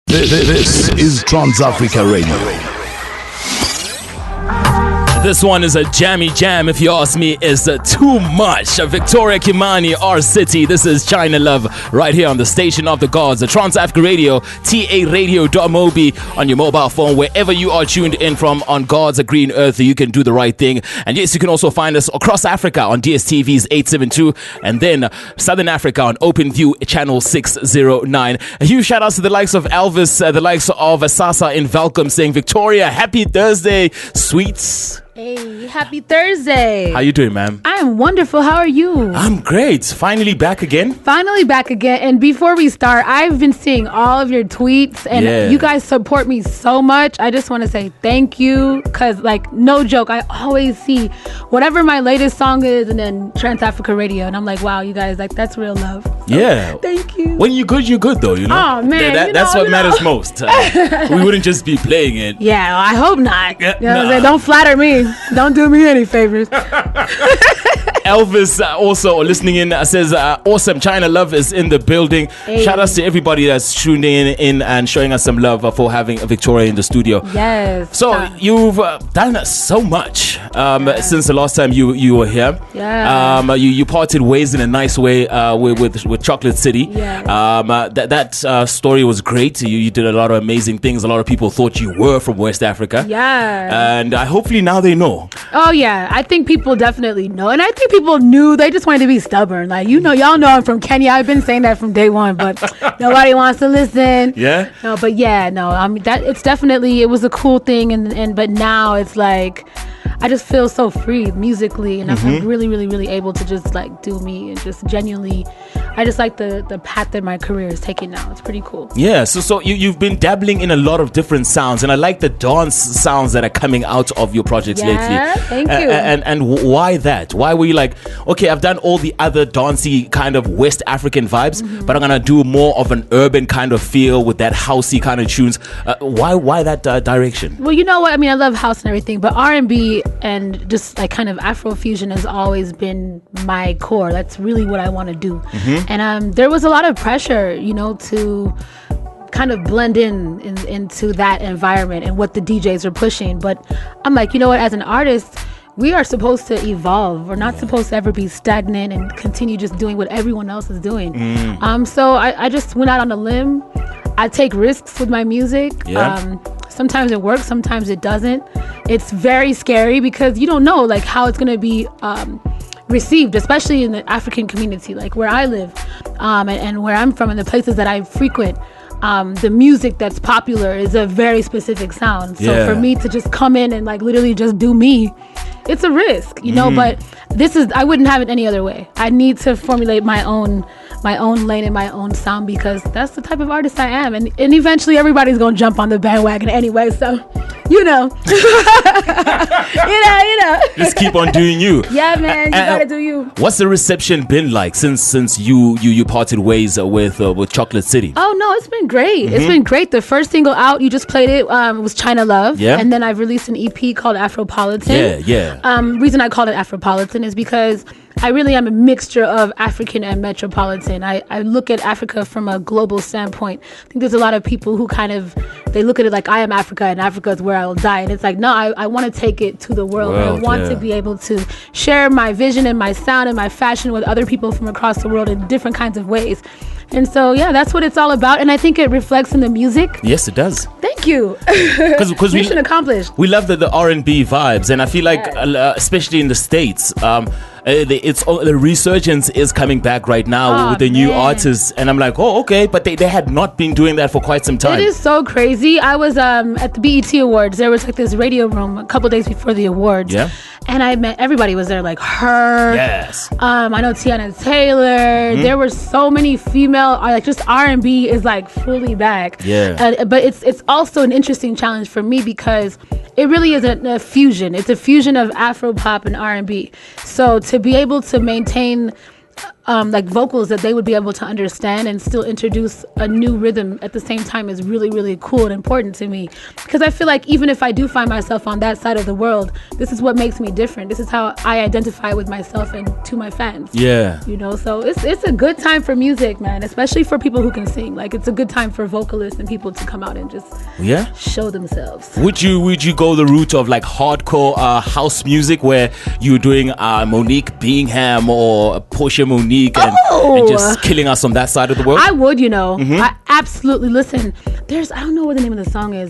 This is TransAfricaRadio. This one is a jammy jam, if you ask me. Is too much. Victoria Kimani, our city. This is China Love right here on the station of the gods, the TransAfricaRadio, TARadio.mobi on your mobile phone, wherever you are tuned in from on God's green earth. You can do the right thing. And yes, you can also find us across Africa on DSTV's 872, and then Southern Africa on OpenView channel 609. A huge shout out to the likes of Elvis, the likes of Sasa in Velcom, saying, Victoria, happy Thursday, sweets. Hey, happy Thursday. How you doing, ma'am? I am wonderful. How are you? I'm great. Finally back again. Finally back again. And before we start, I've been seeing all of your tweets, and you guys support me so much. I just want to say thank you, because, like, no joke, I always see whatever my latest song is and then TransAfricaRadio, and I'm like, wow, you guys, like, that's real love. So, yeah. Thank you. When you're good, though, you know. Oh, man. That's what matters most. We wouldn't just be playing it. Yeah, well, I hope not. Yeah, you know what I'm saying? Don't flatter me. Don't do me any favors. Elvis also listening in says, awesome, China Love is in the building. Hey. Shout outs to everybody that's tuning in and showing us some love for having Victoria in the studio. Yes. So you've done so much since the last time you were here. Yeah. You parted ways in a nice way with Chocolate City. Yeah. That story was great. You did a lot of amazing things. A lot of people thought you were from West Africa. Yeah. And hopefully now they know. Oh yeah, I think people definitely know, and I think people knew. They just wanted to be stubborn. Like, y'all know I'm from Kenya. I've been saying that from day one, but nobody wants to listen. Yeah. No, but yeah, no. I mean, it was a cool thing, and but now it's like, I just feel so free musically, and I'm really, really, really able to just like do me and just genuinely. I just like the path that my career is taking now. It's pretty cool. Yeah, so you've been dabbling in a lot of different sounds, and I like the dance sounds that are coming out of your projects lately. Yeah, thank you. And why that? Why were you like, okay, I've done all the other dancey kind of West African vibes, but I'm gonna do more of an urban kind of feel with that housey kind of tunes. Why that direction? Well, you know what? I mean, I love house and everything, but R&B and just like kind of Afro Fusion has always been my core. That's really what I want to do. And there was a lot of pressure, to kind of blend into that environment and what the DJs are pushing. But I'm like, you know what? As an artist, we are supposed to evolve. We're not supposed to ever be stagnant and continue just doing what everyone else is doing. So I just went out on a limb. I take risks with my music. Yeah. Sometimes it works, sometimes it doesn't. It's very scary because you don't know like how it's going to be received, especially in the African community, like where I live, and where I'm from, and the places that I frequent. The music that's popular is a very specific sound. So for me to just come in and like literally just do me, it's a risk, but I wouldn't have it any other way. I need to formulate my own lane and my own sound, because that's the type of artist I am, and eventually everybody's gonna jump on the bandwagon anyway, so you know. Just keep on doing you. Yeah, man, you gotta do you. What's the reception been like since you parted ways with Chocolate City? Oh no, it's been great. It's been great. The first single out, you just played it, was China Love. Yeah. And then I've released an EP called AFROPOLITAN. Yeah. Reason I called it AFROPOLITAN is because I really am a mixture of African and metropolitan. I look at Africa from a global standpoint. I think there's a lot of people who they look at it like I am Africa and Africa is where I will die. And it's like, no, I want to take it to the world. I want to be able to share my vision and my sound and my fashion with other people from across the world in different kinds of ways. And so, yeah, that's what it's all about. And I think it reflects in the music. Yes, it does. Thank you. Because mission accomplished. We love the R&B vibes. And I feel like, especially in the States, the resurgence is coming back right now with the new artists, and I'm like, oh, okay, but they had not been doing that for quite some time. It is so crazy. I was at the BET Awards. There was like this radio room a couple days before the awards, and I met everybody was there, like her. Yes. I know Tiana Taylor. There were so many female, like just R&B is like fully back. Yeah. But it's also an interesting challenge for me because it really is a fusion. It's a fusion of Afro pop and R&B. So to be able to maintain like vocals that they would be able to understand and still introduce a new rhythm at the same time is really, really cool and important to me. Because I feel like even if I do find myself on that side of the world, this is what makes me different. This is how I identify with myself and to my fans. Yeah. You know, so it's a good time for music, man, especially for people who can sing. Like, it's a good time for vocalists and people to come out and just show themselves. Would you go the route of like hardcore house music where you're doing Monique Bingham or Portia Monique and just killing us on that side of the world? I would, I absolutely listen. I don't know what the name of the song is,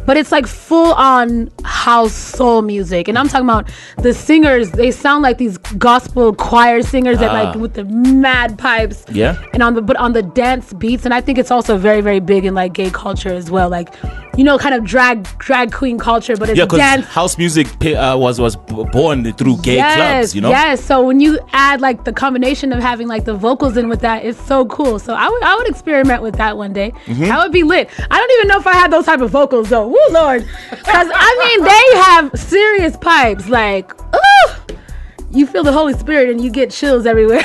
but it's like full on house soul music, and I'm talking about the singers. They sound like these gospel choir singers that like with the mad pipes, and on the dance beats. And I think it's also very, very big in like gay culture as well, like kind of drag queen culture, but it's dance. House music was born through gay clubs, Yes, so when you add like the combination of having like the vocals in with that, it's so cool. So I would experiment with that one day. That would be lit. I don't even know if I had those type of vocals though. Woo Lord, because they have serious pipes. Like, you feel the Holy Spirit and you get chills everywhere.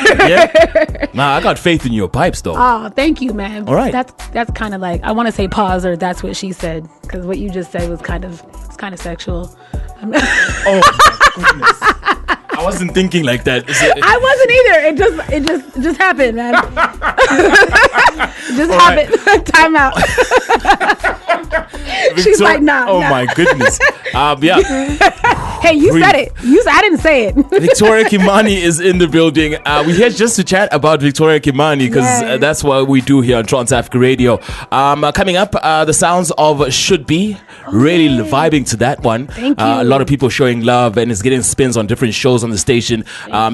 Nah, I got faith in your pipes though. Oh, thank you, man. All right. That's kind of like, I want to say pause or that's what she said, because what you just said was kind of sexual. Oh my goodness. I wasn't thinking like that. I wasn't either. It just happened, man. It just happened. Time out. She's like, nah. Oh my goodness. Hey, you said it. I didn't say it. Victoria Kimani is in the building. We're here just to chat about Victoria Kimani because that's what we do here on TransAfrica Radio. Coming up, the sounds of Should Be. Really vibing to that one. Thank you. A lot of people showing love and it's getting spins on different shows on the station.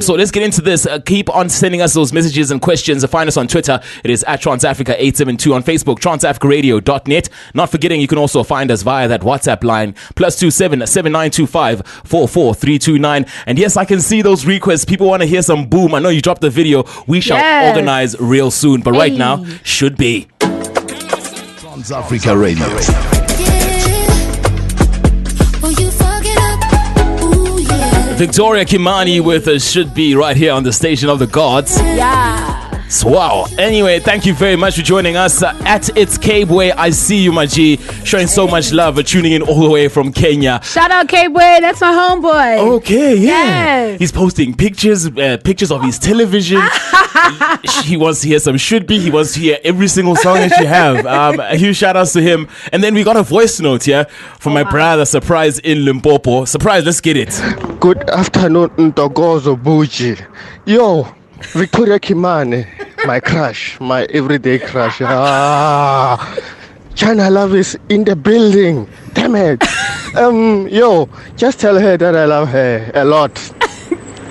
So let's get into this. Keep on sending us those messages and questions. Find us on Twitter. It is at TransAfrica872. On Facebook, TransAfricaRadio.net. Not forgetting, you can also find us via that WhatsApp line, +27 7925 44329. And yes, I can see those requests. People want to hear some boom. I know you dropped the video. We shall organize real soon. But right now, Should Be. TransAfrica Radio. Victoria Kimani with Should Be right here on the Station of the Gods. Yeah. So, wow. Anyway, thank you very much for joining us at It's Cabeway. I see you, my G, showing so much love, tuning in all the way from Kenya. Shout out Cabeway, that's my homeboy. Okay, yeah. Yes. He's posting pictures of his television. He wants to hear some Should Be. He wants to hear every single song that you have. Huge shout outs to him. And then we got a voice note here from my brother, Surprise in Limpopo. Surprise, let's get it. Good afternoon, Ntokozo Botjie. Yo, Victoria Kimani, my crush, my everyday crush. China Love is in the building. Damn it. Yo, just tell her that I love her a lot.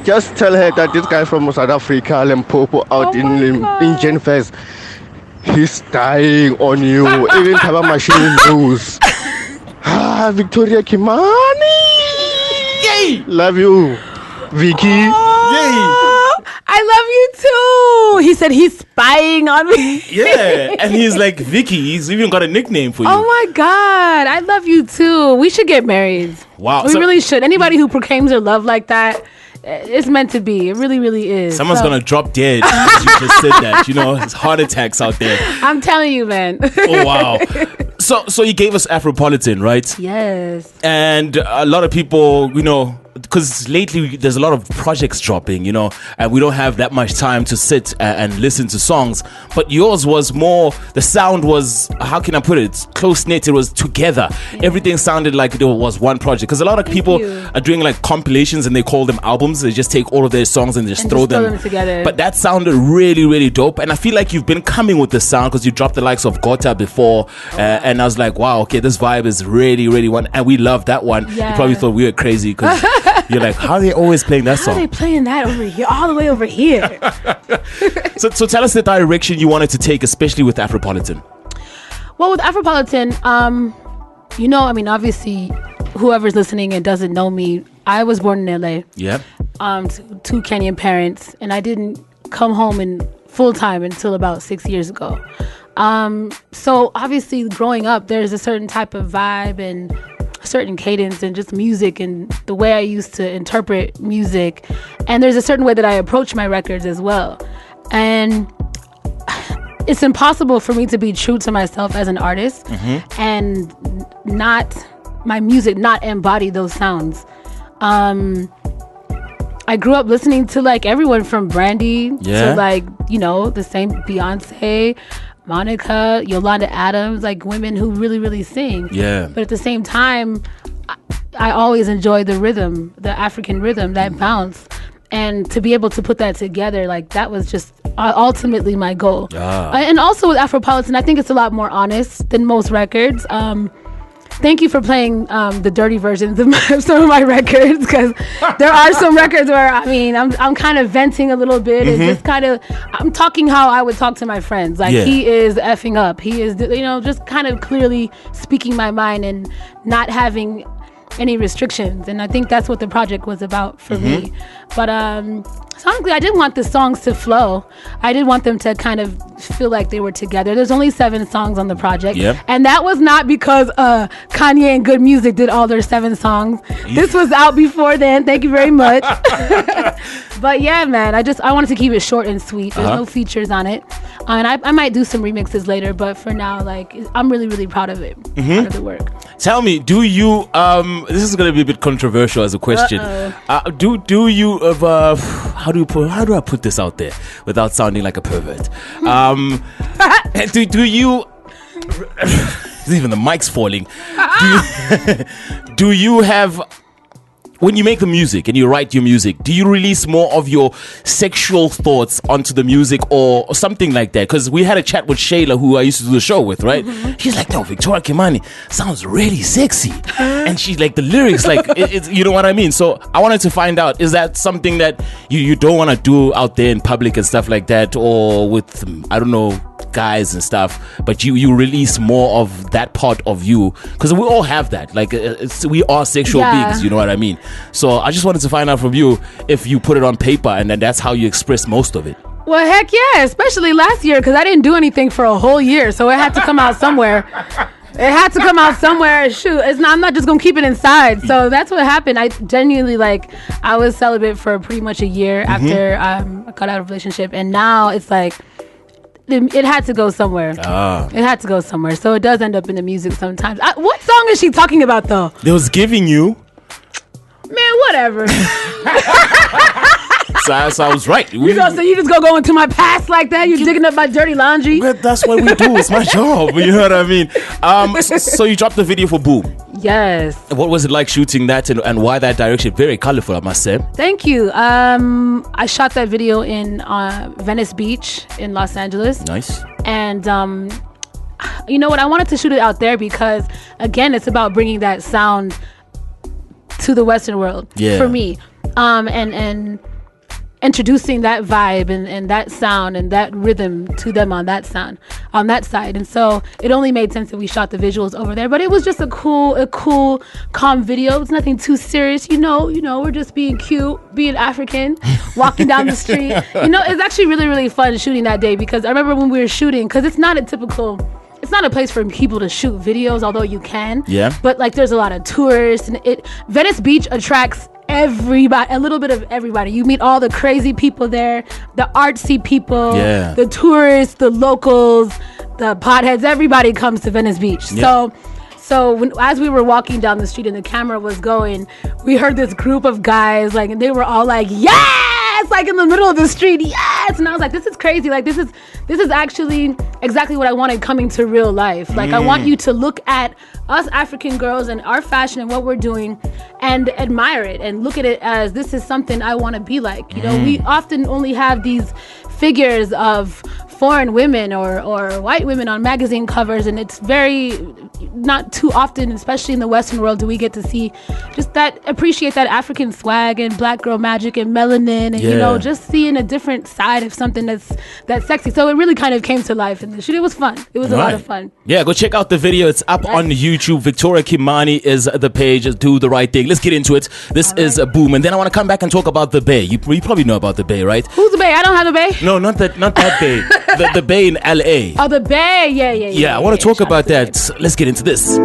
Just tell her that this guy from South Africa, Limpopo, out in Genfest, he's dying on you. Even Taba Machine knows. Victoria Kimani. Yay! Love you, Vicky. Yay! I love you too. He said he's spying on me. Yeah, and he's like, Vicky, he's even got a nickname for you. Oh my God, I love you too. We should get married. Wow. We really should. Anybody who proclaims their love like that, it's meant to be. It really, really is. Someone's gonna drop dead because you just said that. There's heart attacks out there. I'm telling you, man. Oh, wow. So you gave us Afropolitan, right? Yes. And a lot of people, because lately there's a lot of projects dropping, and we don't have that much time to sit and listen to songs. But yours was more, the sound was, how can I put it? Close knit. It was together. Yeah. Everything sounded like it was one project. Because a lot of people are doing like compilations and they call them albums. They just take all of their songs and just throw them together. But that sounded really, really dope. And I feel like you've been coming with the sound because you dropped the likes of Gota before. And I was like, wow, okay, this vibe is really, really one. And we love that one. Yeah. You probably thought we were crazy because you're like, how are they always playing that song? How are they playing that over here, all the way over here? So tell us the direction you wanted to take, especially with Afropolitan. Well, with Afropolitan, obviously, whoever's listening and doesn't know me, I was born in LA. Yeah. Two Kenyan parents, and I didn't come home in full time until about 6 years ago. So obviously, growing up, there's a certain type of vibe and certain cadence and just music and the way I used to interpret music. And there's a certain way that I approach my records as well. And it's impossible for me to be true to myself as an artist and my music not embody those sounds. I grew up listening to like everyone from Brandy to like, you know, the same Beyonce, Monica, Yolanda Adams, like women who really, really sing. Yeah. But at the same time, I always enjoyed the rhythm, the African rhythm, that bounce. And to be able to put that together, like that was just ultimately my goal. And also with Afropolitan, I think it's a lot more honest than most records. Thank you for playing the dirty versions of some of my records, because there are some records where I'm kind of venting a little bit and just kind of I'm talking how I would talk to my friends. Like he is effing up. He is, you know, just kind of clearly speaking my mind and not having any restrictions. And I think that's what the project was about for me. But sonically, I didn't want the songs to flow. I did want them to kind of feel like they were together. There's only 7 songs on the project. And that was not because Kanye and Good Music did all their 7 songs. This was out before then. Thank you very much. But yeah, man, I wanted to keep it short and sweet. There's no features on it. And I might do some remixes later, but for now, like, I'm really, really proud of it. Proud of the work. Tell me, do you this is going to be a bit controversial as a question. Do you how do I put this out there without sounding like a pervert? Do you even the mic's falling. Do you have, when you make the music and you write your music, do you release more of your sexual thoughts onto the music or something like that? Because we had a chat with Shayla, who I used to do the show with, right? She's like, no, Victoria Kimani sounds really sexy. And she's like, the lyrics, like, it's, you know what I mean? So I wanted to find out, is that something that you don't want to do out there in public and stuff like that, or with, I don't know, guys and stuff, but you release more of that part of you? Because we all have that, like, we are sexual beings, you know what I mean? So I just wanted to find out from you if you put it on paper and then that's how you express most of it. Well, heck yeah, especially last year, because I didn't do anything for a whole year, so it had to come out somewhere. It had to come out somewhere. Shoot, I'm not just gonna keep it inside. So that's what happened. I genuinely, like, I was celibate for pretty much a year after I got out of a relationship, and now it's like, it had to go somewhere. It had to go somewhere. So it does end up in the music sometimes. What song is she talking about, though? It was Giving You. Man, whatever. So I was right. So you just go into my past like that? You digging up my dirty laundry? Well, that's what we do. It's my job. You know what I mean? So you dropped the video for Boom. Yes. What was it like shooting that, and why that direction? Very colorful, I must say. Thank you. I shot that video in Venice Beach in Los Angeles. Nice. And you know what? I wanted to shoot it out there because, again, it's about bringing that sound to the Western world for me, and introducing that vibe and that sound and that rhythm to them on that side. And so it only made sense that we shot the visuals over there. But it was just a cool, calm video. It's nothing too serious, you know. We're just being cute, being African, walking down the street. It's actually really, really fun shooting that day, because I remember when we were shooting, because it's not a place for people to shoot videos, although you can. Yeah. But like, there's a lot of tourists, and Venice Beach attracts everybody, a little bit of everybody. You meet all the crazy people there, the artsy people, the tourists, the locals, the potheads. Everybody comes to Venice Beach. Yeah. So as we were walking down the street and the camera was going, we heard this group of guys, like, and they were all like, yes, like in the middle of the street, yes. And I was like, this is crazy. Like, this is actually exactly what I wanted coming to real life. Like, I want you to look at us African girls and our fashion and what we're doing and admire it and look at it as, this is something I want to be like. We often only have these figures of foreign women or white women on magazine covers, and it's very not too often, especially in the Western world, do we get to see just that, appreciate that African swag and black girl magic and melanin and just seeing a different side of something that's sexy. So it really kind of came to life in the shoot. It was fun. It was a lot of fun. Yeah, go check out the video. It's up on YouTube. Victoria Kimani is the page. Do the right thing. Let's get into it. This is a Boom, and then I want to come back and talk about the Bay. You probably know about the Bay, right? Who's the Bay? I don't have a Bay. No, not that Bay. The Bay in LA. Oh, the Bay. Yeah. I want to talk about that. Let's get into this.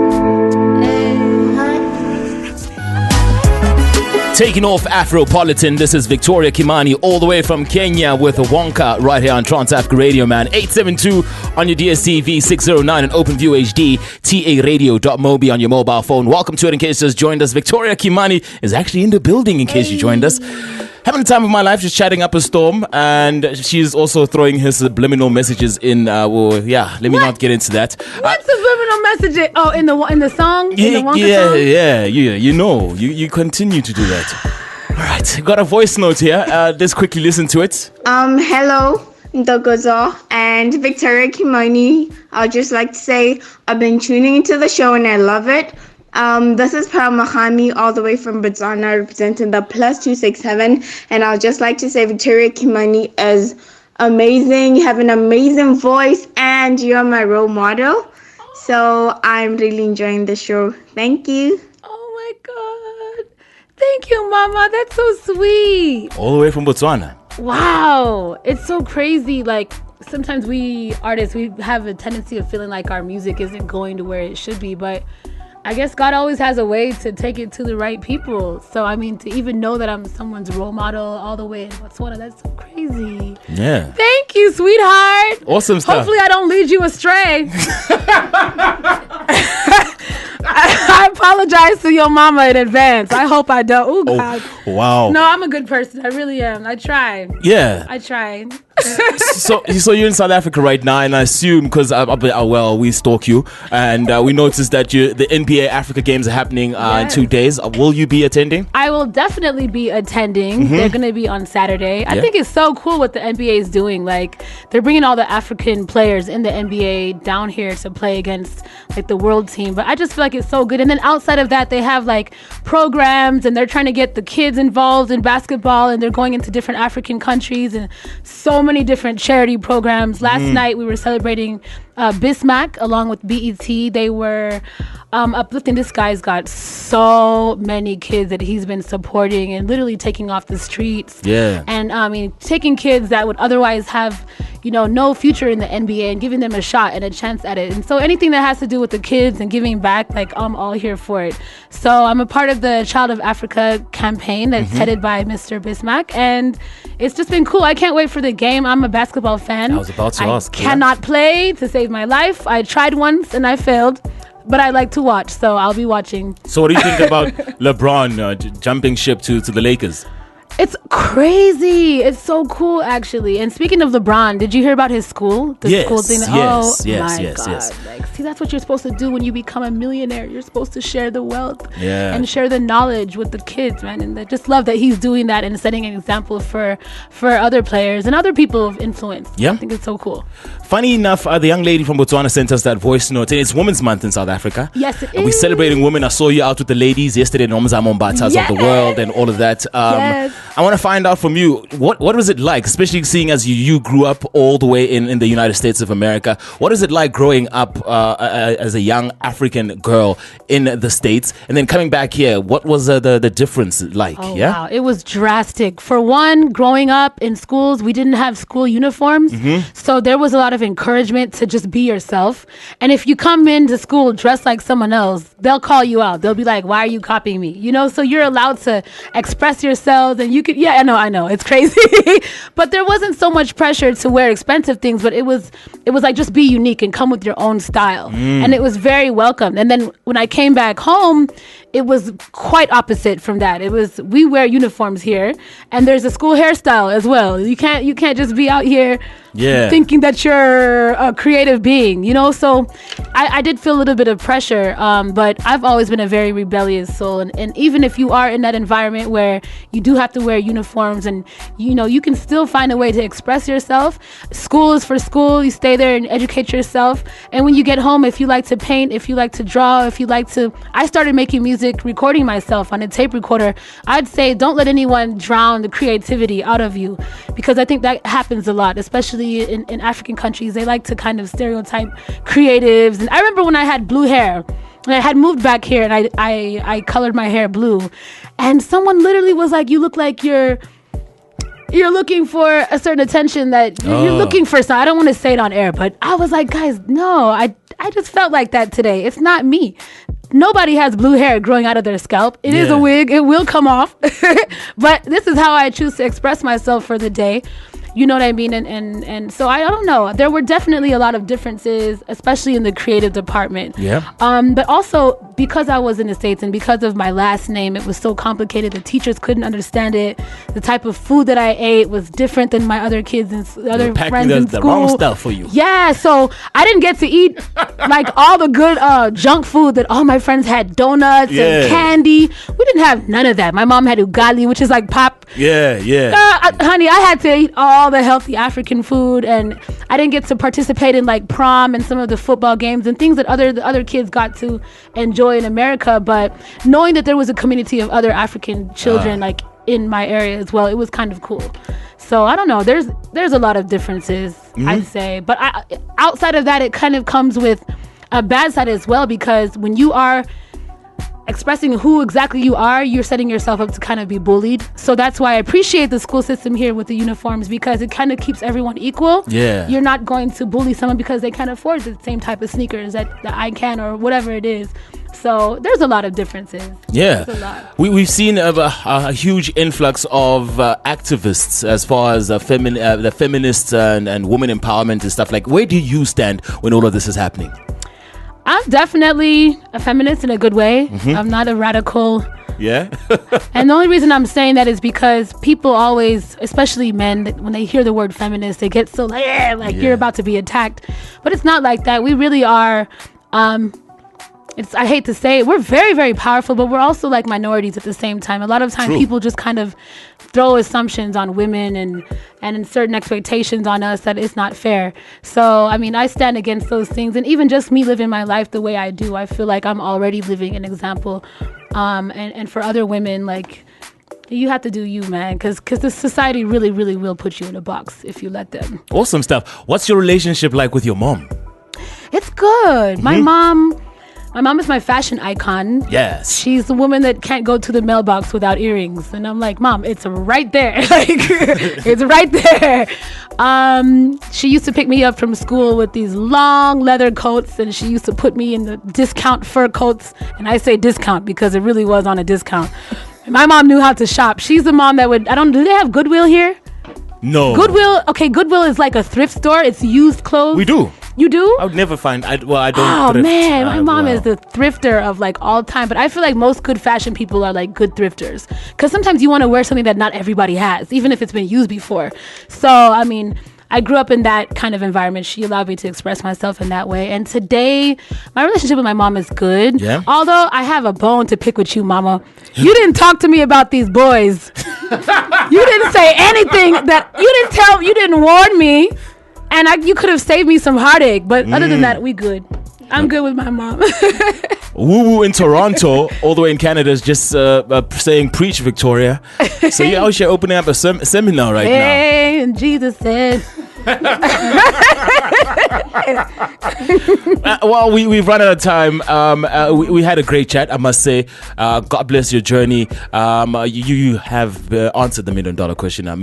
Taking off Afropolitan, this is Victoria Kimani all the way from Kenya with Wonka right here on TransAfricaRadio, man. 872 on your DSTV, 609 and OpenView HD, TARadio.mobi on your mobile phone. Welcome to it in case you just joined us. Victoria Kimani is actually in the building in case you joined us. Having the time of my life, just chatting up a storm, and she's also throwing her subliminal messages in. Let me not get into that. What subliminal messages? Oh, in the song, in the Wonka song. Yeah. You continue to do that. All right, got a voice note here. Let's quickly listen to it. Hello, Ntokozo and Victoria Kimani. I'd just like to say I've been tuning into the show and I love it. This is Paramahami all the way from Botswana representing the +267, and I'd just like to say Victoria Kimani is amazing. You have an amazing voice and you're my role model. So I'm really enjoying the show. Thank you. Oh my God. Thank you, Mama. That's so sweet. All the way from Botswana. Wow. It's so crazy. Like, sometimes we artists, we have a tendency of feeling like our music isn't going to where it should be, but I guess God always has a way to take it to the right people. So, I mean, to even know that I'm someone's role model all the way in Botswana, that's so crazy. Yeah. Thank you, sweetheart. Awesome stuff. Hopefully I don't lead you astray. I apologize to your mama in advance. I hope I don't. Ooh, God. Oh, wow. No, I'm a good person. I really am. I try. Yeah. I try. So you're in South Africa right now, and I assume because we stalk you, and we noticed that the NBA Africa Games are happening in 2 days. Will you be attending? I will definitely be attending. They're going to be on Saturday. I think it's so cool what the NBA is doing. Like, they're bringing all the African players in the NBA down here to play against like the world team. But I just feel like it's so good. And then outside of that, they have like programs, and they're trying to get the kids involved in basketball, and they're going into different African countries and so many different charity programs. Last night we were celebrating Bismack along with BET. They were uplifting. This guy's got so many kids that he's been supporting and literally taking off the streets. Yeah. And I mean, taking kids that would otherwise have, no future in the NBA and giving them a shot and a chance at it. And so anything that has to do with the kids and giving back, like, I'm all here for it. So I'm a part of the Child of Africa campaign that's headed by Mr. Bismack, and it's just been cool. I can't wait for the game. I'm a basketball fan. I was about to ask. I cannot play to save my life. I tried once and I failed, but I like to watch, so I'll be watching. So what do you think about LeBron jumping ship to the Lakers? It's crazy. It's so cool, actually. And speaking of LeBron, did you hear about his school? The school thing. Yes. Like, see, that's what you're supposed to do when you become a millionaire. You're supposed to share the wealth and share the knowledge with the kids, man. And I just love that he's doing that and setting an example for other players and other people of influence. Yeah. I think it's so cool. Funny enough, the young lady from Botswana sent us that voice note. And it's Women's Month in South Africa. Yes, it is. We're celebrating women. I saw you out with the ladies yesterday, Nomzamo Mbatas of the world and all of that. Yes. I want to find out from you, what was it like, especially seeing as you grew up all the way in the United States of America? What is it like growing up as a young African girl in the States and then coming back here? What was the difference like? Wow, it was drastic. For one, growing up in schools, we didn't have school uniforms, so there was a lot of encouragement to just be yourself. And if you come into school dressed like someone else, they'll call you out. They'll be like, "Why are you copying me?" So you're allowed to express yourselves, and you could, I know, it's crazy. But there wasn't so much pressure to wear expensive things, but it was like, just be unique and come with your own style. And it was very welcome. And then when I came back home, it was quite opposite from that. It was, we wear uniforms here, and there's a school hairstyle as well. You can't just be out here thinking that you're a creative being, So I did feel a little bit of pressure, but I've always been a very rebellious soul. And even if you are in that environment where you do have to wear uniforms and, you can still find a way to express yourself. School is for school. You stay there and educate yourself. And when you get home, if you like to paint, if you like to draw, I started making music, recording myself on a tape recorder. I'd say don't let anyone drown the creativity out of you, because I think that happens a lot, especially in African countries. They like to kind of stereotype creatives. And I remember when I had blue hair, and I had moved back here, and I colored my hair blue, and someone literally was like, "You look like you're looking for a certain attention, that you're looking for something." I don't want to say it on air, but I was like, guys, no, I just felt like that today. It's not me. nobody has blue hair growing out of their scalp. It is a wig. It will come off. But this is how I choose to express myself for the day. You know what I mean? And so I don't know. There were definitely a lot of differences, especially in the creative department. Yeah. But also because I was in the States and because of my last name, it was so complicated. The teachers couldn't understand it. The type of food that I ate was different than my other kids and other friends in school. The wrong stuff for you. Yeah. So I didn't get to eat like all the good junk food that all my friends had, donuts and candy. We didn't have none of that. My mom had ugali, which is like pop. Yeah. Honey, I had to eat all the healthy African food, and I didn't get to participate in like prom and some of the football games and things that the other kids got to enjoy in America. But knowing that there was a community of other African children like in my area as well, it was kind of cool. So I don't know. There's a lot of differences, I'd say. But outside of that, it kind of comes with a bad side as well, because when you are expressing who exactly you are, you're setting yourself up to kind of be bullied. So that's why I appreciate the school system here with the uniforms, because it kind of keeps everyone equal. Yeah. You're not going to bully someone because they can't afford the same type of sneakers that I can, or whatever it is. So there's a lot of differences. Yeah. There's a lot. We've seen a huge influx of activists as far as the feminists and women empowerment and stuff. Like, where do you stand when all of this is happening? I'm definitely a feminist in a good way. I'm not a radical. Yeah. And the only reason I'm saying that is because people always, especially men, when they hear the word feminist, they get so like you're about to be attacked. But it's not like that. We really are. I hate to say it, we're very, very powerful, but we're also like minorities at the same time. A lot of time people just kind of throw assumptions on women and certain expectations on us that it's not fair. So, I mean, I stand against those things. And even just me living my life the way I do, I feel like I'm already living an example. And for other women, like, you have to do you, man, because the society really, really will put you in a box if you let them. Awesome stuff. What's your relationship like with your mom? It's good. My mom is my fashion icon. Yes. She's the woman that can't go to the mailbox without earrings. And I'm like, Mom, it's right there. Like, it's right there. She used to pick me up from school with these long leather coats, and she used to put me in the discount fur coats. And I say discount because it really was on a discount. My mom knew how to shop. She's the mom that do they have Goodwill here? No. Goodwill is like a thrift store. It's used clothes. We do. You do? I would never find. I don't. Oh thrift. man, my mom is the thrifter of like all time. But I feel like most good fashion people are like good thrifters, because sometimes you want to wear something that not everybody has, even if it's been used before. So I mean, I grew up in that kind of environment. She allowed me to express myself in that way. And today, my relationship with my mom is good. Yeah. Although I have a bone to pick with you, Mama. You didn't talk to me about these boys. You didn't say anything that you didn't warn me. And you could have saved me some heartache. But other than that, we good. I'm good with my mom. Woo Woo in Toronto, all the way in Canada, is just saying, preach, Victoria. So you're out here opening up a seminar right now. Hey, and Jesus said. Well, we've run out of time. We had a great chat, I must say. God bless your journey. You have answered the $1 million question a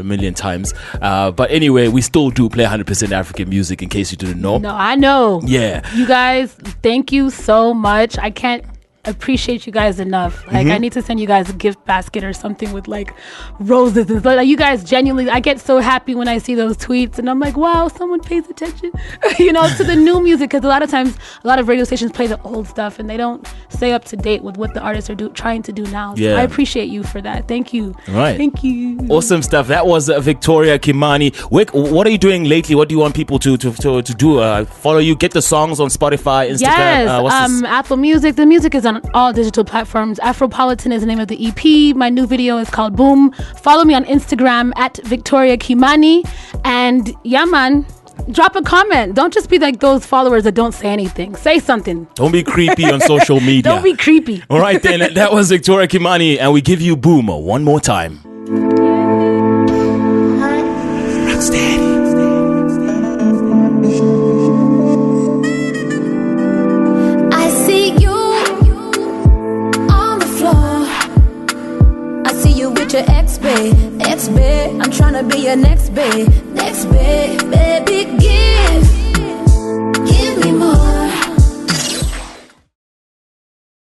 million times. But anyway, we still do play 100% African music, in case you didn't know. No, I know. Yeah. You guys, thank you so much. I can't appreciate you guys enough. Like, I need to send you guys a gift basket or something with like roses and stuff. Like, you guys genuinely, I get so happy when I see those tweets, and I'm like, wow, someone pays attention to the new music, because a lot of times a lot of radio stations play the old stuff and they don't stay up to date with what the artists are trying to do now. So I appreciate you for that. Thank you. Right. Thank you. Awesome stuff. That was Victoria Kimani. What are you doing lately? What do you want people to do? Follow you, get the songs on Spotify, Instagram? Yes, Apple Music. The music is on all digital platforms. Afropolitan is the name of the EP. My new video is called Boom. Follow me on Instagram at Victoria Kimani. And yeah, man, drop a comment. Don't just be like those followers that don't say anything. Say something. Don't be creepy on social media. Don't be creepy. All right, then. That was Victoria Kimani, and we give you Boom one more time. Your ex-babe, I'm tryna be your next babe, baby, give